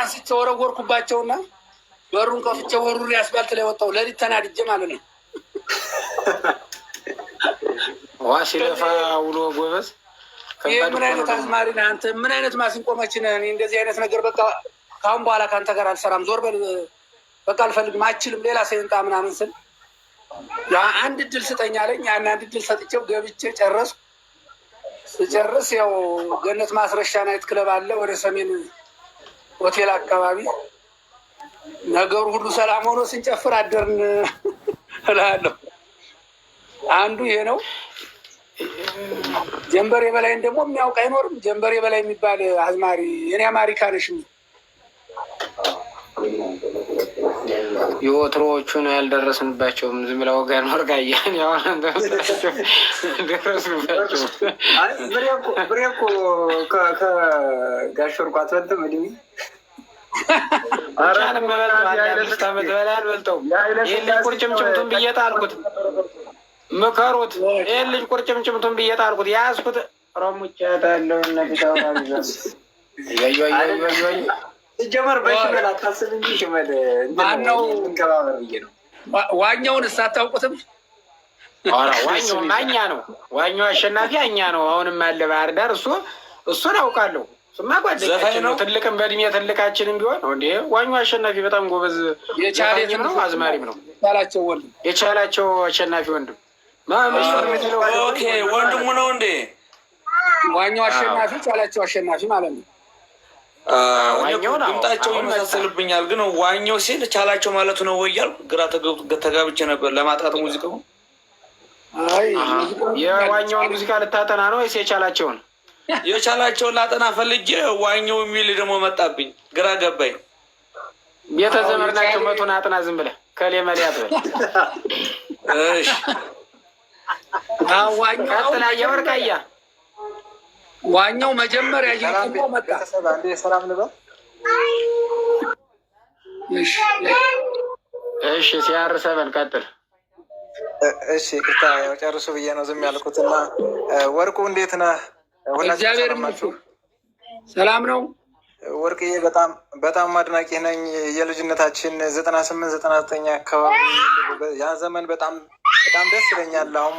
አንስቼ ወረወርኩባቸውና በሩን ከፍቼ ወሩር ያስባልት ላይ ወጣው። ለሊት ተናድጄ ማለት ነው። ዋሲለፋ ውሎ ጎበዝ። ይህ ምን አይነት አዝማሪ ነህ አንተ? ምን አይነት ማሲንቆ መች ነህ? እኔ እንደዚህ አይነት ነገር በቃ ካሁን በኋላ ከአንተ ጋር አልሰራም። ዞር በል በቃ አልፈልግም፣ አችልም፣ ሌላ ሰው ይምጣ ምናምን ስል አንድ እድል ስጠኝ አለኝ። ያን አንድ እድል ሰጥቼው ገብቼ ጨረስኩ። ስጨርስ ያው ገነት ማስረሻ ናይት ክለብ አለ ወደ ሰሜን ሆቴል አካባቢ። ነገሩ ሁሉ ሰላም ሆኖ ስንጨፍር አደርን እላለሁ። አንዱ ይሄ ነው። ጀንበሬ በላይን ደግሞ የሚያውቅ አይኖርም። ጀንበሬ በላይ የሚባል አዝማሪ የኔ አማሪካ ነሽ የወትሮዎቹን ያልደረስንባቸውም ዝም ብለው ወገን ወርቃያን ያሆነ ደረስንባቸው። ብሬ እኮ ከጋሽ ወርቁ አትበልጥም። እድሜ አምስት ዓመት በላይ አልበልጠውም። ይህን ልጅ ቁርጭምጭምቱን ብዬ ጣልኩት። ምከሩት። ይህን ልጅ ቁርጭምጭምቱን ብዬ ጣልኩት። ያዝኩት ሮሙቻት ያለው ነፊታው ሲጀመር በሽመል አታስብ እንጂ ሽመል ማነው እንከባበር ብዬ ነው። ዋኛውን ሳታውቁትም? ዋኛው ማኛ ነው። ዋኛው አሸናፊ አኛ ነው። አሁንም አለ ባህር ዳር። እሱን አውቃለሁ። እሱማ ጓደኛችን ነው። ትልቅም በእድሜ ትልቃችንም ቢሆን እንዴ ዋኛው አሸናፊ በጣም ጎበዝ የቻለኝም ነው፣ አዝማሪም ነው። የቻላቸው አሸናፊ ወንድም ወንድሙ ነው እንዴ? ዋኛው አሸናፊ ቻላቸው አሸናፊ ማለት ነው። ድምጣቸው ይመሳሰልብኛል፣ ግን ዋኛው ሲል ቻላቸው ማለቱ ነው ወይ እያልኩ ግራ ተጋብቼ ነበር። ለማጥራት ሙዚቃው የዋኛውን ሙዚቃ ልታጠና ነው ወይስ የቻላቸውን? የቻላቸውን ላጠና ፈልጌ ዋኛው የሚል ደግሞ መጣብኝ፣ ግራ ገባኝ። ቤተ ዘመድ ናቸው። መቶን አጥና ዝም ብለህ ከሌ መሌ አትበል። ቀጥላ የወርቃያ ዋኛው መጀመሪያ ይቆ መጣ። ሰላም ልበል። እሺ ሲያርሰበን ቀጥል። እሺ ቅርታ ያው ጨርሱ ብዬ ነው ዝም ያልኩትና ወርቁ እንዴት ነህ? እግዚአብሔር ይመስገን ሰላም ነው። ወርቅዬ በጣም አድናቂ ነኝ። የልጅነታችን 98 99 አካባቢ ያ ዘመን በጣም ደስ ይለኛል። አሁን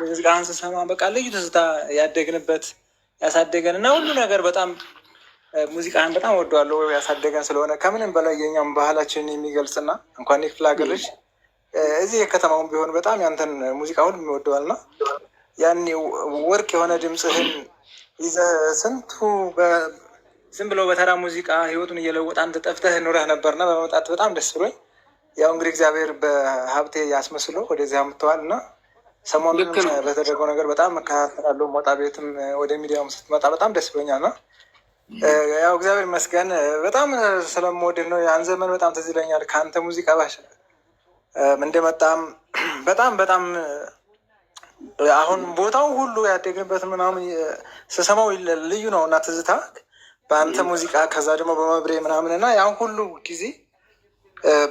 ሙዚቃህን ስሰማ በቃ ልዩ ትዝታ ያደግንበት ያሳደገን እና ሁሉ ነገር በጣም ሙዚቃህን በጣም ወደዋለሁ። ያሳደገን ስለሆነ ከምንም በላይ የኛም ባህላችንን የሚገልጽና እንኳን የክፍለ ሀገር ልጅ እዚህ የከተማውን ቢሆን በጣም ያንተን ሙዚቃ ሁሉም ይወደዋል እና ያኔ ወርቅ የሆነ ድምፅህን ይዘህ ስንቱ ዝም ብለው በተራ ሙዚቃ ህይወቱን እየለወጠ አንተ ጠፍተህ ኑረህ ነበርና በመምጣት በጣም ደስ ብሎኝ ያው እንግዲህ እግዚአብሔር በሀብቴ ያስመስሎ ወደዚህ አምጥተዋል እና ሰሞኑን በተደረገው ነገር በጣም መከታተላለሁ። ሞጣ ቤትም ወደ ሚዲያውም ስትመጣ በጣም ደስ ብሎኛል እና ያው እግዚአብሔር ይመስገን በጣም ስለምወድህ ነው። ያን ዘመን በጣም ትዝ ይለኛል። ከአንተ ሙዚቃ ባሽ እንደመጣም በጣም አሁን ቦታው ሁሉ ያደግንበት ምናምን ስሰማው ልዩ ነው እና ትዝታ በአንተ ሙዚቃ ከዛ ደግሞ በመብሬ ምናምን እና ያን ሁሉ ጊዜ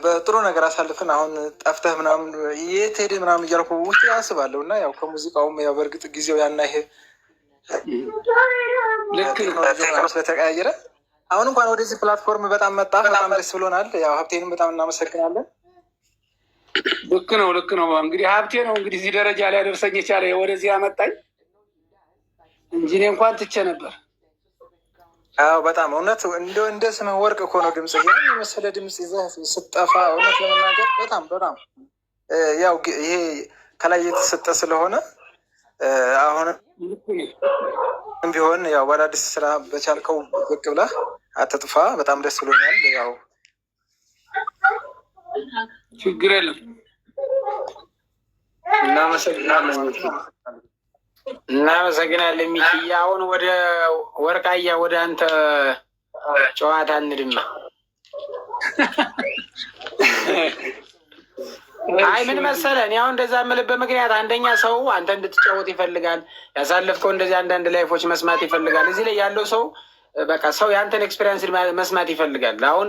በጥሩ ነገር አሳልፈን አሁን ጠፍተህ ምናምን የት ሄደህ ምናምን እያልኩ ውስጥ ያስባለሁ እና ያው ከሙዚቃውም ያው በእርግጥ ጊዜው ያና ይሄ ስለተቀያየረ አሁን እንኳን ወደዚህ ፕላትፎርም በጣም መጣ። በጣም ደስ ብሎናል። ያው ሀብቴንም በጣም እናመሰግናለን። ልክ ነው። እንግዲህ ሀብቴ ነው እንግዲህ እዚህ ደረጃ ላይ ያደርሰኝ የቻለ ወደዚህ ያመጣኝ እንጂ እኔ እንኳን ትቼ ነበር። አዎ በጣም እውነት እንደ ስምህ ወርቅ እኮ ነው ድምጽ። ያን የመሰለ ድምጽ ይዘህ ስጠፋ እውነት ለመናገር በጣም ያው ይሄ ከላይ የተሰጠ ስለሆነ አሁንም ቢሆን ያው በአዳዲስ ስራ በቻልከው ብቅ ብለህ አትጥፋ። በጣም ደስ ብሎኛል። ያው ችግር የለም። እናመሰግናለን ሚኪያ። አሁን ወደ ወርቃያ ወደ አንተ ጨዋታ እንድማ። አይ ምን መሰለህ እኔ አሁን እንደዛ የምልበት ምክንያት አንደኛ ሰው አንተ እንድትጫወት ይፈልጋል። ያሳለፍከው እንደዚህ አንዳንድ ላይፎች መስማት ይፈልጋል። እዚህ ላይ ያለው ሰው በቃ ሰው የአንተን ኤክስፔሪንስ መስማት ይፈልጋል። አሁን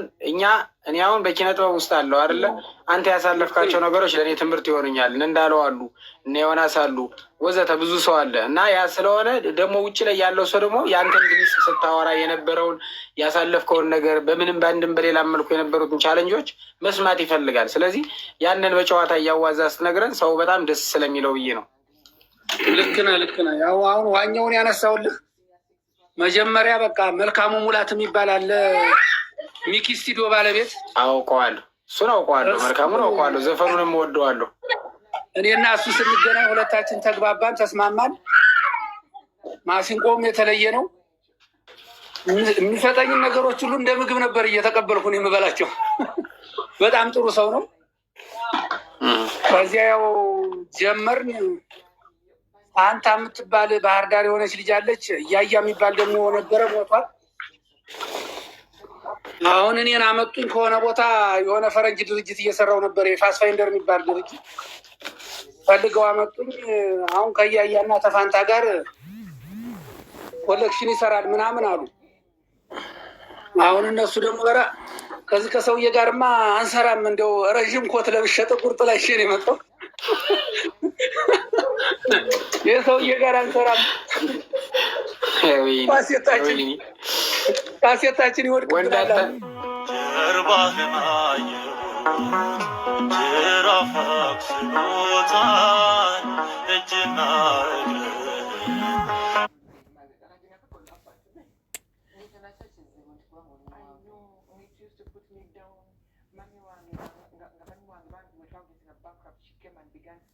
እኔ አሁን በኪነ ጥበብ ውስጥ አለው አይደለ? አንተ ያሳለፍካቸው ነገሮች ለእኔ ትምህርት ይሆኑኛል። እንዳለው አሉ እነ ዮናስ አሉ ወዘተ ብዙ ሰው አለ እና ያ ስለሆነ ደግሞ ውጭ ላይ ያለው ሰው ደግሞ የአንተን ድምፅ ስታወራ የነበረውን ያሳለፍከውን ነገር በምንም በአንድም በሌላ መልኩ የነበሩትን ቻለንጆች መስማት ይፈልጋል። ስለዚህ ያንን በጨዋታ እያዋዛ ስትነግረን ሰው በጣም ደስ ስለሚለው ብዬ ነው። ልክ ነህ። ያው አሁን ዋኛውን ያነሳውልህ መጀመሪያ በቃ መልካሙ ሙላት የሚባል አለ ሚኪ ስቱዲዮ ባለቤት አውቀዋለሁ። እሱን አውቀዋለሁ፣ መልካሙን አውቀዋለሁ፣ ዘፈኑንም እወደዋለሁ። እኔና እሱ ስንገናኝ ሁለታችን ተግባባን፣ ተስማማን። ማሲንቆም የተለየ ነው። የሚሰጠኝን ነገሮች ሁሉ እንደ ምግብ ነበር እየተቀበልኩ ነው የምበላቸው። በጣም ጥሩ ሰው ነው። ከዚያ ያው ጀመርን። አንተ የምትባል ባህር ዳር የሆነች ልጅ አለች። እያያ የሚባል ደግሞ ነበረ፣ ሞቷል። አሁን እኔን አመጡኝ ከሆነ ቦታ የሆነ ፈረንጅ ድርጅት እየሰራው ነበር፣ የፋስፋይንደር የሚባል ድርጅት ፈልገው አመጡኝ። አሁን ከእያያና ተፋንታ ጋር ኮሌክሽን ይሰራል ምናምን አሉ። አሁን እነሱ ደግሞ ገራ ከዚህ ከሰውዬ ጋርማ አንሰራም፣ እንደው ረዥም ኮት ለብሼ ጥቁር ጥላሼ ነው የመጣው። የሰውዬ ጋር አንሰራም፣ ካሴታችን ይወድቅብናል። ጀርባህን አየሁ ጅራፍ አክስሎታል እጅና እግርህ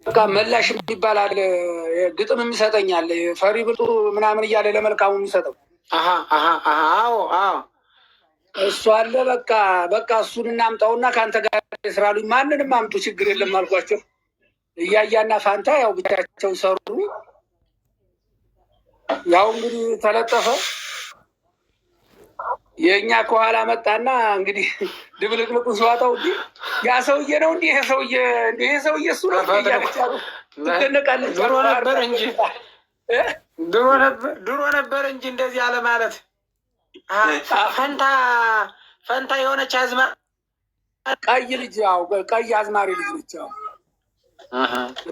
በቃ መላሽ ይባላል። ግጥም የሚሰጠኛል ፈሪ ብጡ ምናምን እያለ ለመልካሙ የሚሰጠው እሱ አለ። በቃ እሱን እናምጣውና ከአንተ ጋር ስራሉኝ። ማንንም አምጡ ችግር የለም አልኳቸው። እያያና ፋንታ ያው ብቻቸው ሰሩ። ያው እንግዲህ ተለጠፈ። የእኛ ከኋላ መጣና እንግዲህ ድብልቅልቁ ሲዋጣው እንዲህ ያ ሰውዬ ነው እንዲህ ይሄ ሰውዬ እሱ ነው እያለቻሉ ትደነቃለች። ድሮ ነበር እንጂ እንደዚህ አለ ማለት ፈንታ የሆነች አዝማሪ ቀይ ልጅ ያው ቀይ አዝማሪ ልጅ ነች። ያው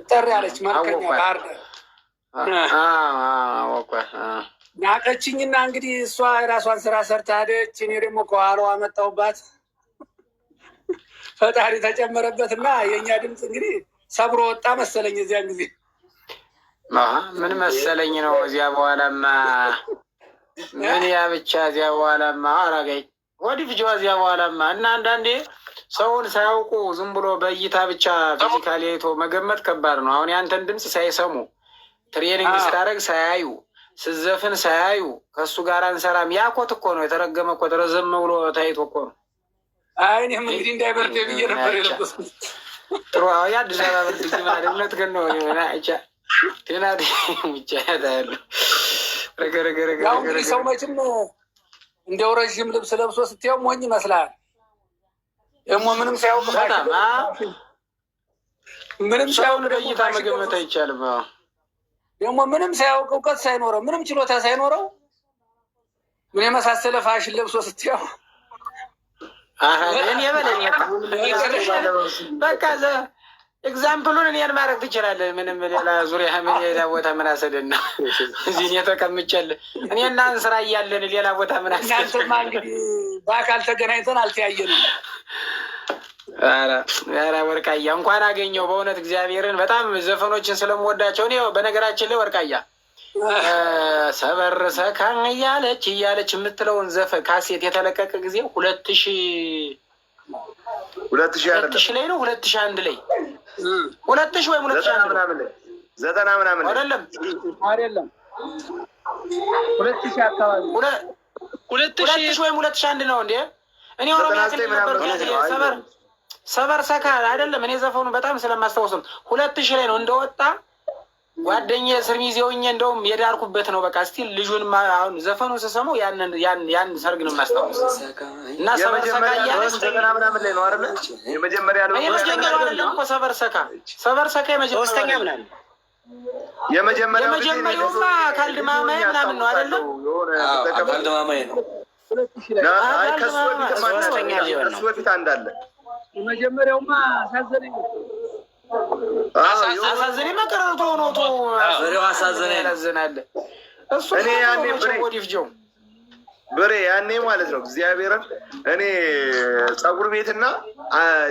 ጠር ያለች መልከኛ ባህር ዳር ናቀችኝና እንግዲህ እሷ የራሷን ስራ ሰርታ ሄደች። እኔ ደግሞ ከኋላዋ መጣሁባት። ፈጣሪ ተጨመረበትና የእኛ ድምፅ እንግዲህ ሰብሮ ወጣ መሰለኝ። እዚያን ጊዜ ምን መሰለኝ ነው። እዚያ በኋላማ ምን ያ ብቻ እዚያ በኋላማ አራጋይ ወዲህ ፍጅዋ እዚያ በኋላማ እና አንዳንዴ ሰውን ሳያውቁ ዝም ብሎ በእይታ ብቻ ፊዚካሊ አይቶ መገመት ከባድ ነው። አሁን ያንተን ድምፅ ሳይሰሙ ትሬኒንግ ስታደርግ ሳያዩ ስዘፍን ሳያዩ ከእሱ ጋር አንሰራም። ያ ኮት እኮ ነው የተረገመ ኮት፣ ረዘም ብሎ ታይቶ እኮ ነው። እኔም እንግዲህ እንዳይበርድ ብዬ ነበር የለበስኩት። ጥሩ የአዲስ አበባ ብርድ ጊዜ ማለትነት ግን ነው ቴና ብቻ ያለ ያው እንግዲህ ሰው መቼም እንደው ረዥም ልብስ ለብሶ ስትየው ሞኝ ይመስላል። ደግሞ ምንም ሳያውቅ በጣም ምንም ሳይሆን በእይታ መገመት አይቻልም። ደግሞ ምንም ሳያውቅ እውቀት ሳይኖረው ምንም ችሎታ ሳይኖረው ምን የመሳሰለ ፋሽን ለብሶ ስትያው በቃ ኤግዛምፕሉን እኔን ማድረግ ትችላለህ። ምንም ሌላ ዙሪያ ምን ሌላ ቦታ ምን አሰደና እዚህ የተቀምጨልህ እኔ እናን ስራ እያለን ሌላ ቦታ ምን አሰደና እንግዲህ በአካል ተገናኝተን አልተያየንም። ኧረ ወርቃያ እንኳን አገኘው በእውነት እግዚአብሔርን በጣም ዘፈኖችን ስለምወዳቸው። እኔ በነገራችን ላይ ወርቃያ ሰበር ሰካን እያለች የምትለውን ዘፈን ካሴት የተለቀቀ ጊዜ 2000 ላይ ነው 2001 ላይ 2000 ወይም 2001 ምናምን ላይ 90 ምናምን አይደለም 2000 አካባቢ 2000 ወይም 2001 ነው እንዴ? እኔ ኦሮሚያ ክልል ነበር። ሰበር ሰካ አይደለም። እኔ ዘፈኑ በጣም ስለማስታወስም 2000 ላይ ነው እንደወጣ ጓደኛዬ እስር ሚዜ ሆኜ እንደውም የዳርኩበት ነው። በቃ ስቲል ልጁን አሁን ዘፈኑን ስሰማው ያን ሰርግ ነው የማስታወስ እና ሰበር ሰካ እያለች 90 ምናምን ላይ ነው አይደለ? የመጀመሪያ ነው እኮ ሰበር ሰካ የመጀመሪያ ሶስተኛ ምናምን የመጀመሪያውማ ካልድማማ ምናምን ነው አይደለም? ካልድማማዬ ነው። ከሱ በፊት አንድ አለ። የመጀመሪያውማ አሳዘነኝ መቀረቱ ሆኖ ያሳዝናል። እሱ እኔ ያኔ ብሬ ያኔ ማለት ነው እግዚአብሔርን እኔ ፀጉር ቤትና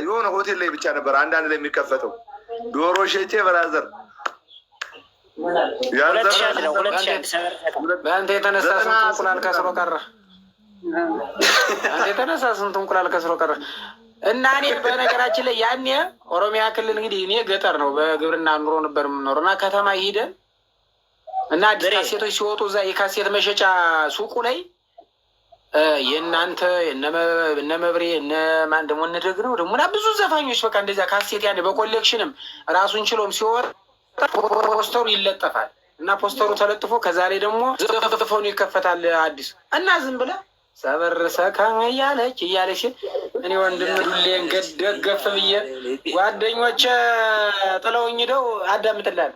የሆነ ሆቴል ላይ ብቻ ነበር አንዳንድ ላይ የሚከፈተው ዶሮ ሸቼ ብራዘር በአንተ የተነሳ ስንት እንቁላል ከስሮ ቀረ። እና እኔ በነገራችን ላይ ያኔ ኦሮሚያ ክልል እንግዲህ እኔ ገጠር ነው በግብርና ኑሮ ነበር የምኖር እና ከተማ ሂደን እና አዲስ ካሴቶች ሲወጡ እዛ የካሴት መሸጫ ሱቁ ላይ የእናንተ እነ መብሬ እነ ማን ደግሞ እንደግ ነው ደግሞ እና ብዙ ዘፋኞች በቃ እንደዚያ ካሴት ያኔ በኮሌክሽንም ራሱን ችሎም ሲወር ፖስተሩ ይለጠፋል እና ፖስተሩ ተለጥፎ ከዛ ላይ ደግሞ ዘፈኑ ይከፈታል አዲስ እና ዝም ብለህ ሰበርሰካ እያለች እኔ ወንድም ዱሌን ገደገፍ ብዬ ጓደኞቼ ጥለውኝ ሄደው አዳምጥላል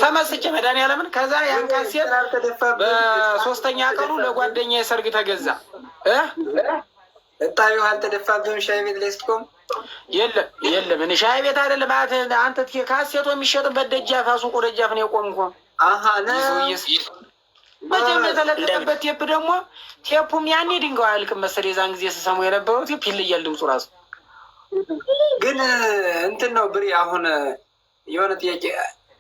ተመስጬ መድኃኒዓለምን። ከዛ ያን ካሴት በሶስተኛ ቀኑ ለጓደኛ የሰርግ ተገዛ። እጣዩ አልተደፋብህም? ሻይ ቤት ላይ ስትቆም የለም እኔ ሻይ ቤት አይደለም አንተ ካሴቶ የሚሸጥበት ደጃፍ ሱቁ ደጃፍ ነው የቆምኩ። መቼም የተለጠፈበት ቴፕ ደግሞ ቴፑም ያኔ ድንጋይ አያልቅም መሰለኝ የዛን ጊዜ ስሰሙ የነበረው ቴፕ ይለያል ድምፁ ራሱ። ግን እንትን ነው ብሬ አሁን የሆነ ጥያቄ